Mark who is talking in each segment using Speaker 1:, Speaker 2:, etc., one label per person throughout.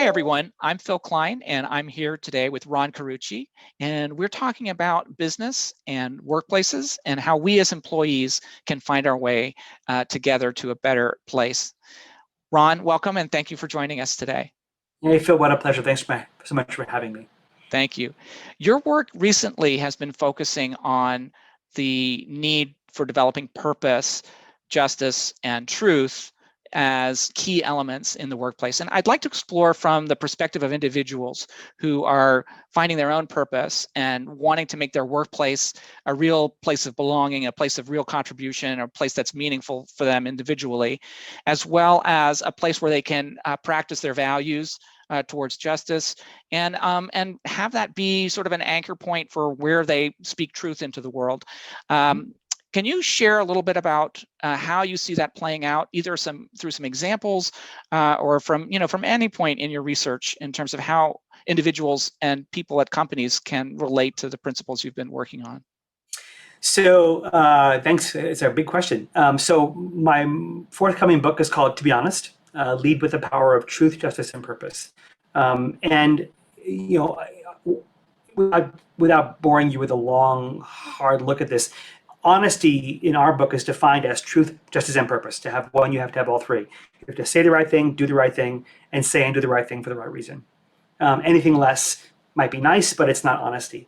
Speaker 1: Hi, everyone. I'm Phil Klein, and I'm here today with Ron Carucci, and we're talking about business and workplaces and how we as employees can find our way together to a better place. Ron, welcome, and thank you for joining us today.
Speaker 2: Hey, Phil, what a pleasure. Thanks so much for having me.
Speaker 1: Thank you. Your work recently has been focusing on the need for developing purpose, justice, and truth as key elements in the workplace. And I'd like to explore from the perspective of individuals who are finding their own purpose and wanting to make their workplace a real place of belonging, a place of real contribution, or a place that's meaningful for them individually, as well as a place where they can practice their values towards justice and have that be sort of an anchor point for where they speak truth into the world. Can you share a little bit about how you see that playing out, either through some examples or from any point in your research in terms of how individuals and people at companies can relate to the principles you've been working on?
Speaker 2: So thanks. It's a big question. So my forthcoming book is called To Be Honest, Lead with the Power of Truth, Justice, and Purpose. And, you know, without boring you with a long, hard look at this, honesty in our book is defined as truth, justice, and purpose. To have one, you have to have all three. You have to say the right thing, do the right thing, and say and do the right thing for the right reason. Anything less might be nice, but it's not honesty.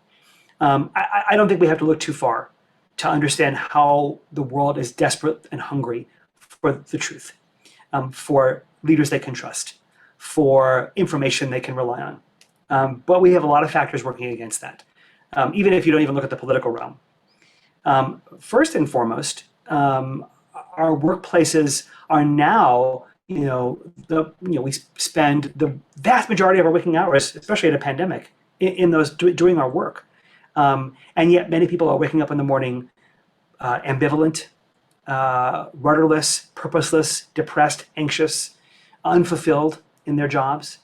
Speaker 2: I don't think we have to look too far to understand how the world is desperate and hungry for the truth, for leaders they can trust, for information they can rely on. But we have a lot of factors working against that, even if you don't even look at the political realm. First and foremost, our workplaces are now, we spend the vast majority of our waking hours, especially in a pandemic, in those doing our work. And yet many people are waking up in the morning ambivalent, rudderless, purposeless, depressed, anxious, unfulfilled in their jobs.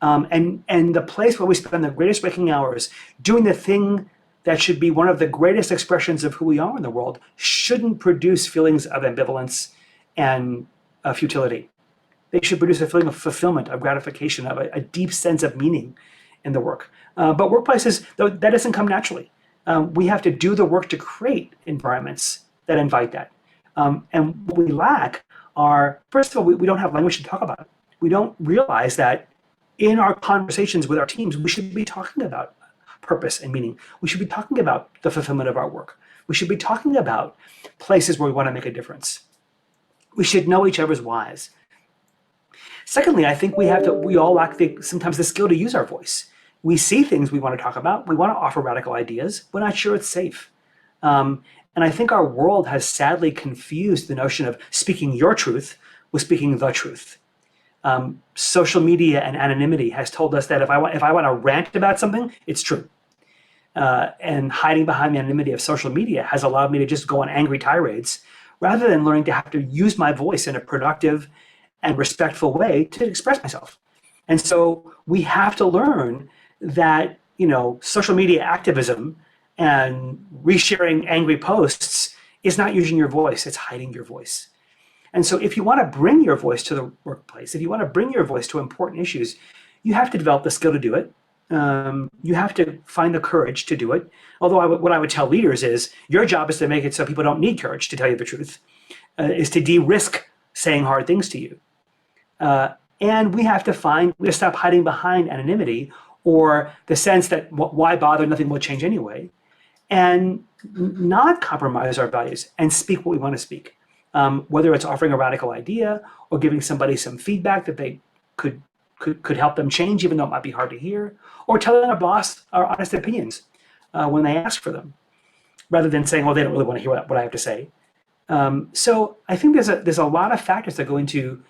Speaker 2: And the place where we spend the greatest waking hours doing the thing that should be one of the greatest expressions of who we are in the world shouldn't produce feelings of ambivalence and futility. They should produce a feeling of fulfillment, of gratification, of a deep sense of meaning in the work. But workplaces, though, that doesn't come naturally. We have to do the work to create environments that invite that. And what we lack are, first of all, we don't have language to talk about it. We don't realize that in our conversations with our teams, we should be talking about purpose and meaning. We should be talking about the fulfillment of our work. We should be talking about places where we want to make a difference. We should know each other's whys. Secondly, I think we all lack sometimes the skill to use our voice. We see things we want to talk about. We want to offer radical ideas. We're not sure it's safe. And I think our world has sadly confused the notion of speaking your truth with speaking the truth. Social media and anonymity has told us that if I want to rant about something, it's true. And hiding behind the anonymity of social media has allowed me to just go on angry tirades rather than learning to have to use my voice in a productive and respectful way to express myself. And so we have to learn that, social media activism and resharing angry posts is not using your voice, it's hiding your voice. And so if you want to bring your voice to the workplace, if you want to bring your voice to important issues, you have to develop the skill to do it. You have to find the courage to do it. Although what I would tell leaders is your job is to make it so people don't need courage to tell you the truth, is to de-risk saying hard things to you. And we have to stop hiding behind anonymity or the sense that why bother, nothing will change anyway, and not compromise our values and speak what we want to speak. Whether it's offering a radical idea or giving somebody some feedback that they could help them change, even though it might be hard to hear, or telling our boss our honest opinions when they ask for them, rather than saying, well, they don't really want to hear what I have to say. So I think there's a lot of factors that go into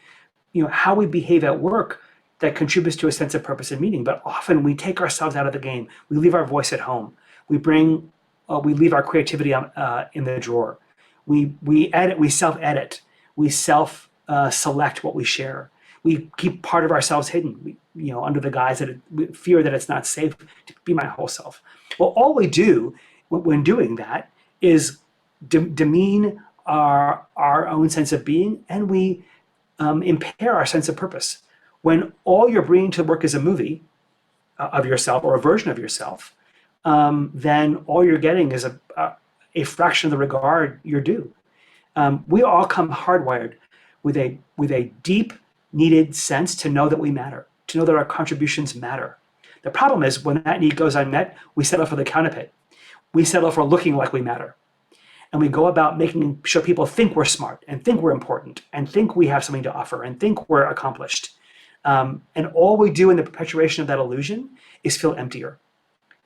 Speaker 2: how we behave at work that contributes to a sense of purpose and meaning. But often we take ourselves out of the game. We leave our voice at home. We leave our creativity in the drawer. We edit, we self-edit, we self-select what we share. We keep part of ourselves hidden, under the guise that we fear that it's not safe to be my whole self. Well, all we do when doing that is demean our own sense of being, and we impair our sense of purpose. When all you're bringing to work is a movie of yourself or a version of yourself, then all you're getting is a fraction of the regard you're due. We all come hardwired with a deep needed sense to know that we matter, to know that our contributions matter. The problem is when that need goes unmet, we settle for the counterfeit. We settle for looking like we matter. And we go about making sure people think we're smart and think we're important and think we have something to offer and think we're accomplished. And all we do in the perpetuation of that illusion is feel emptier.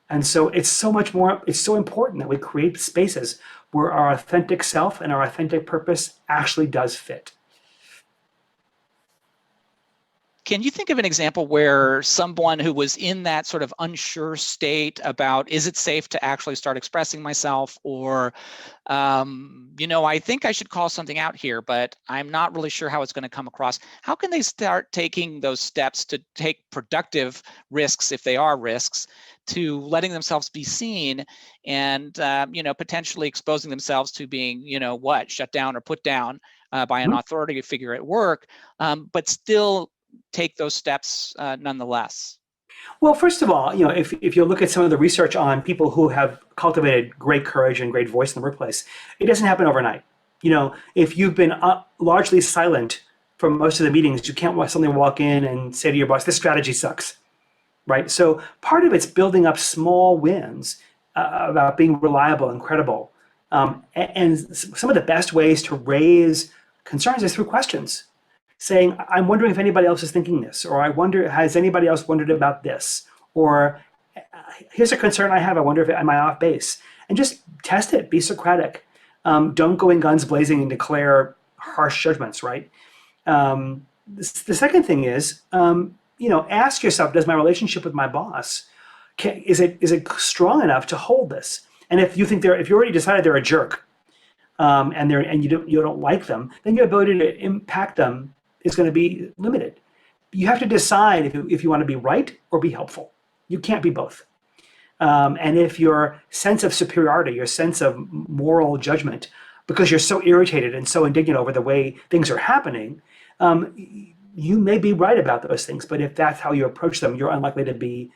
Speaker 2: And so it's so important that we create spaces where our authentic self and our authentic purpose actually does fit.
Speaker 1: Can you think of an example where someone who was in that sort of unsure state about, is it safe to actually start expressing myself, or, I think I should call something out here, but I'm not really sure how it's going to come across. How can they start taking those steps to take productive risks, if they are risks, to letting themselves be seen and, potentially exposing themselves to being, shut down or put down by an authority figure at work, but still take those steps nonetheless?
Speaker 2: Well, first of all, if you look at some of the research on people who have cultivated great courage and great voice in the workplace, it doesn't happen overnight. If you've been largely silent for most of the meetings, you can't suddenly walk in and say to your boss, "This strategy sucks," right? So part of it's building up small wins about being reliable and credible. And some of the best ways to raise concerns is through questions, saying, "I'm wondering if anybody else is thinking this," or "I wonder, has anybody else wondered about this?" Or "Here's a concern I have. I wonder if am I off base?" And just test it. Be Socratic. Don't go in guns blazing and declare harsh judgments. Right. The second thing is, ask yourself: does my relationship with my boss is it strong enough to hold this? And if you think if you already decided they're a jerk, and you don't like them, then your ability to impact them is going to be limited. You have to decide if you want to be right or be helpful. You can't be both. And if your sense of superiority, your sense of moral judgment, because you're so irritated and so indignant over the way things are happening, you may be right about those things. But if that's how you approach them, you're unlikely to be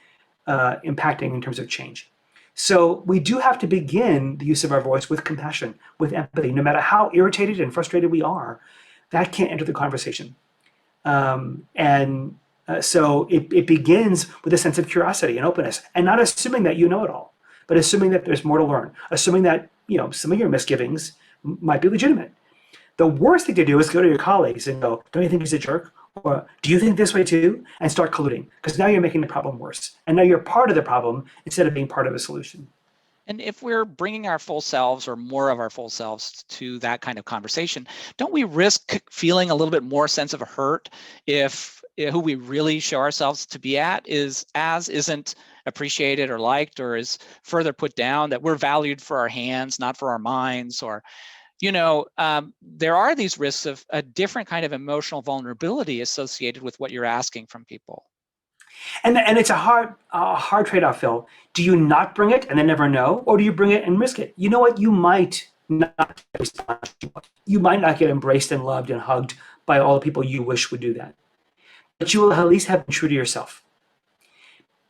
Speaker 2: impacting in terms of change. So we do have to begin the use of our voice with compassion, with empathy. No matter how irritated and frustrated we are, that can't enter the conversation. So it begins with a sense of curiosity and openness, and not assuming that you know it all, but assuming that there's more to learn, assuming that some of your misgivings might be legitimate. The worst thing to do is go to your colleagues and go, "Don't you think he's a jerk?" Or "Do you think this way too?" And start colluding, because now you're making the problem worse. And now you're part of the problem instead of being part of a solution.
Speaker 1: And if we're bringing our full selves or more of our full selves to that kind of conversation, don't we risk feeling a little bit more sense of hurt if who we really show ourselves to be at isn't appreciated or liked, or is further put down, that we're valued for our hands, not for our minds? Or there are these risks of a different kind of emotional vulnerability associated with what you're asking from people.
Speaker 2: And it's a hard trade-off, Phil. Do you not bring it and then never know, or do you bring it and risk it? You know what? You might not respond. You might not get embraced and loved and hugged by all the people you wish would do that, but you will at least have been true to yourself.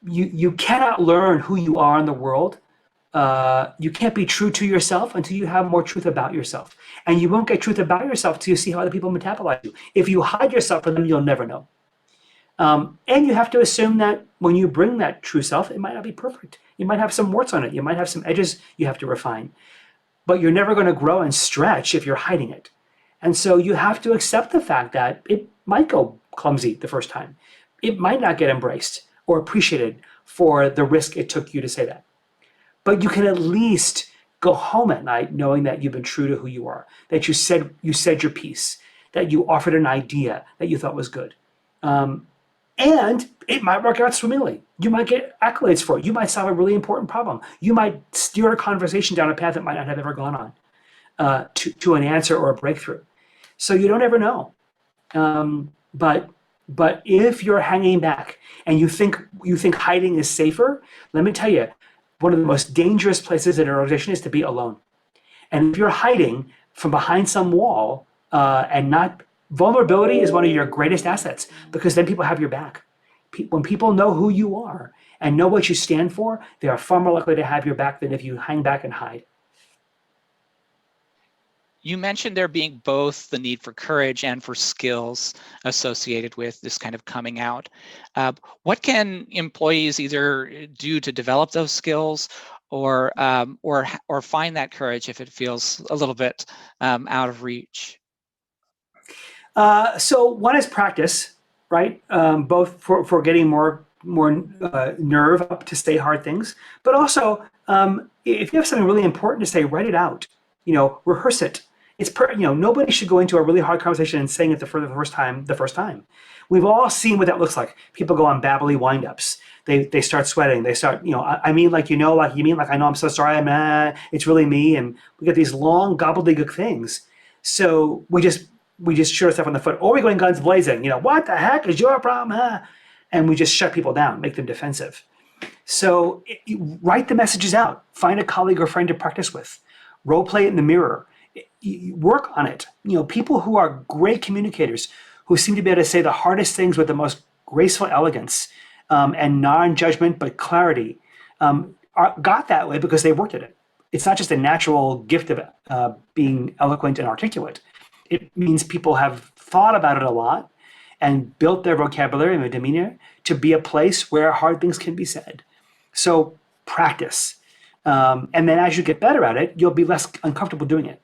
Speaker 2: You cannot learn who you are in the world. You can't be true to yourself until you have more truth about yourself, and you won't get truth about yourself till you see how other people metabolize you. If you hide yourself from them, you'll never know. And you have to assume that when you bring that true self, it might not be perfect. You might have some warts on it. You might have some edges you have to refine. But you're never going to grow and stretch if you're hiding it. And so you have to accept the fact that it might go clumsy the first time. It might not get embraced or appreciated for the risk it took you to say that. But you can at least go home at night knowing that you've been true to who you are, that you said your piece, that you offered an idea that you thought was good. And it might work out swimmingly. You might get accolades for it. You might solve a really important problem. You might steer a conversation down a path that might not have ever gone on to an answer or a breakthrough. So you don't ever know. But if you're hanging back and you think hiding is safer, let me tell you, one of the most dangerous places in an organization is to be alone. And if you're hiding from behind some wall and not Vulnerability is one of your greatest assets because then people have your back. When people know who you are and know what you stand for, they are far more likely to have your back than if you hang back and hide.
Speaker 1: You mentioned there being both the need for courage and for skills associated with this kind of coming out. What can employees either do to develop those skills, or find that courage if it feels a little bit out of reach?
Speaker 2: So one is practice, right? Both for getting more nerve up to say hard things, but also if you have something really important to say, write it out. Rehearse it. Nobody should go into a really hard conversation and saying it for the first time. The first time, we've all seen what that looks like. People go on babbly windups. They start sweating. They start, I mean, like like you mean like I know I'm so sorry. It's really me, and we get these long gobbledygook things. So we just shoot ourselves on the foot, or we go in guns blazing. What the heck is your problem? And we just shut people down, make them defensive. So write the messages out. Find a colleague or friend to practice with. Role play it in the mirror. Work on it. People who are great communicators, who seem to be able to say the hardest things with the most graceful elegance and non-judgment but clarity, got that way because they worked at it. It's not just a natural gift of being eloquent and articulate. It means people have thought about it a lot and built their vocabulary and their demeanor to be a place where hard things can be said. So practice. And then as you get better at it, you'll be less uncomfortable doing it.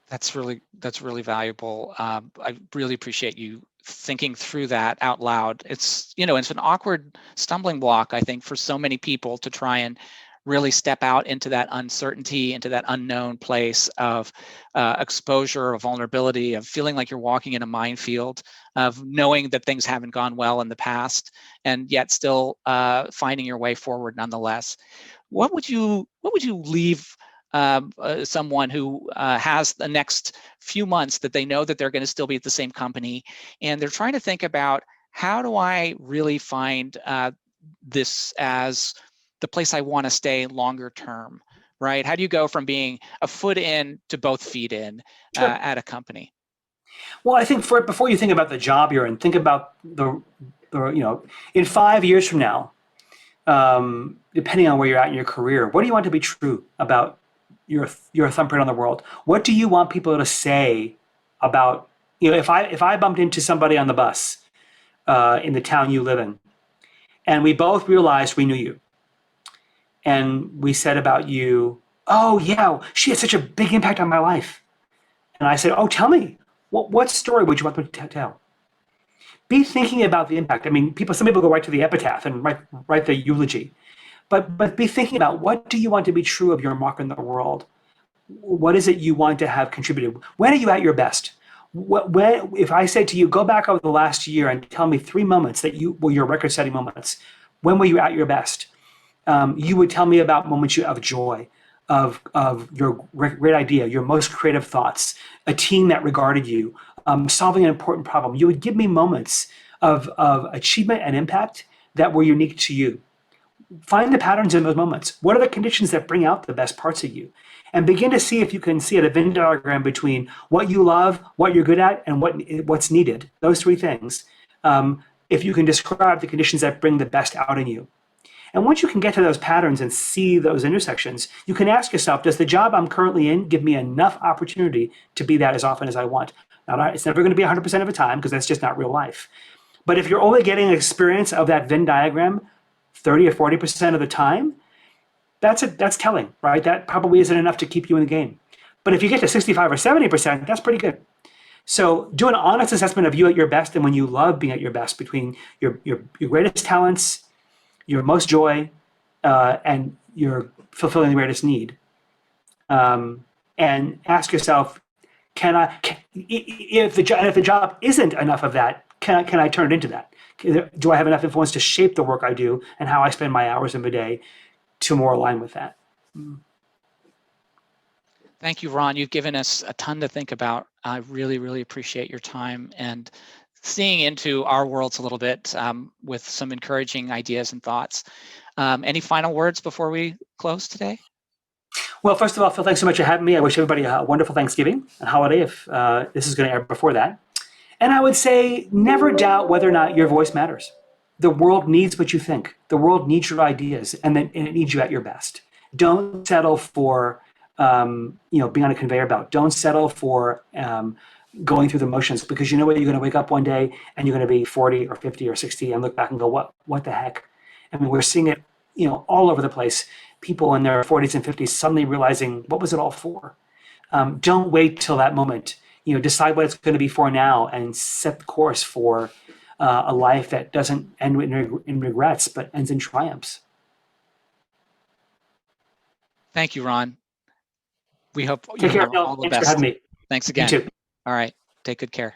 Speaker 1: That's really valuable. I really appreciate you thinking through that out loud. It's an awkward stumbling block, I think, for so many people to try and really step out into that uncertainty, into that unknown place of exposure, of vulnerability, of feeling like you're walking in a minefield, of knowing that things haven't gone well in the past, and yet still finding your way forward nonetheless. What would you leave someone who has the next few months that they know that they're going to still be at the same company, and they're trying to think about, how do I really find this as the place I want to stay longer term, right? How do you go from being a foot in to both feet in
Speaker 2: Sure.
Speaker 1: at a company?
Speaker 2: Well, I think before you think about the job you're in, think about in 5 years from now, depending on where you're at in your career, what do you want to be true about your thumbprint on the world? What do you want people to say about, if I bumped into somebody on the bus in the town you live in, and we both realized we knew you, and we said about you, oh yeah, she had such a big impact on my life. And I said, oh, tell me, what story would you want them to tell? Be thinking about the impact. I mean, some people go right to the epitaph and write the eulogy, but be thinking about, what do you want to be true of your mark in the world? What is it you want to have contributed? When are you at your best? If I said to you, go back over the last year and tell me 3 moments that were your record-setting moments, when were you at your best? You would tell me about moments of joy, of your great idea, your most creative thoughts, a team that regarded you, solving an important problem. You would give me moments of achievement and impact that were unique to you. Find the patterns in those moments. What are the conditions that bring out the best parts of you? And begin to see if you can see a Venn diagram between what you love, what you're good at, and what's needed. Those 3 things. If you can describe the conditions that bring the best out in you. And once you can get to those patterns and see those intersections, you can ask yourself, does the job I'm currently in give me enough opportunity to be that as often as I want? Now, it's never going to be 100% of the time, because that's just not real life. But if you're only getting experience of that Venn diagram 30 or 40% of the time, that's telling, right? That probably isn't enough to keep you in the game. But if you get to 65 or 70%, that's pretty good. So do an honest assessment of you at your best and when you love being at your best, between your greatest talents, your most joy, and your fulfilling the greatest need. And ask yourself, if the job isn't enough of that, can I turn it into that? Do I have enough influence to shape the work I do and how I spend my hours in the day to more align with that?
Speaker 1: Thank you, Ron. You've given us a ton to think about. I really, really appreciate your time and seeing into our worlds a little bit with some encouraging ideas and thoughts. Any final words before we close today?
Speaker 2: Well, first of all, Phil, thanks so much for having me. I wish everybody a wonderful Thanksgiving and holiday if this is going to air before that. And I would say never doubt whether or not your voice matters. The world needs what you think. The world needs your ideas, and it needs you at your best. Don't settle for being on a conveyor belt. Don't settle for going through the motions, because you know what, you're going to wake up one day and you're going to be 40 or 50 or 60 and look back and go, what the heck? I mean, we're seeing it, all over the place. People in their 40s and 50s suddenly realizing, what was it all for? Don't wait till that moment. Decide what it's going to be for now and set the course for a life that doesn't end in regrets, but ends in triumphs.
Speaker 1: Thank you, Ron. We hope you
Speaker 2: Take care,
Speaker 1: have
Speaker 2: Phil.
Speaker 1: all the
Speaker 2: Thanks for having
Speaker 1: best.
Speaker 2: me.
Speaker 1: Thanks
Speaker 2: You
Speaker 1: again.
Speaker 2: too.
Speaker 1: All right. Take good care.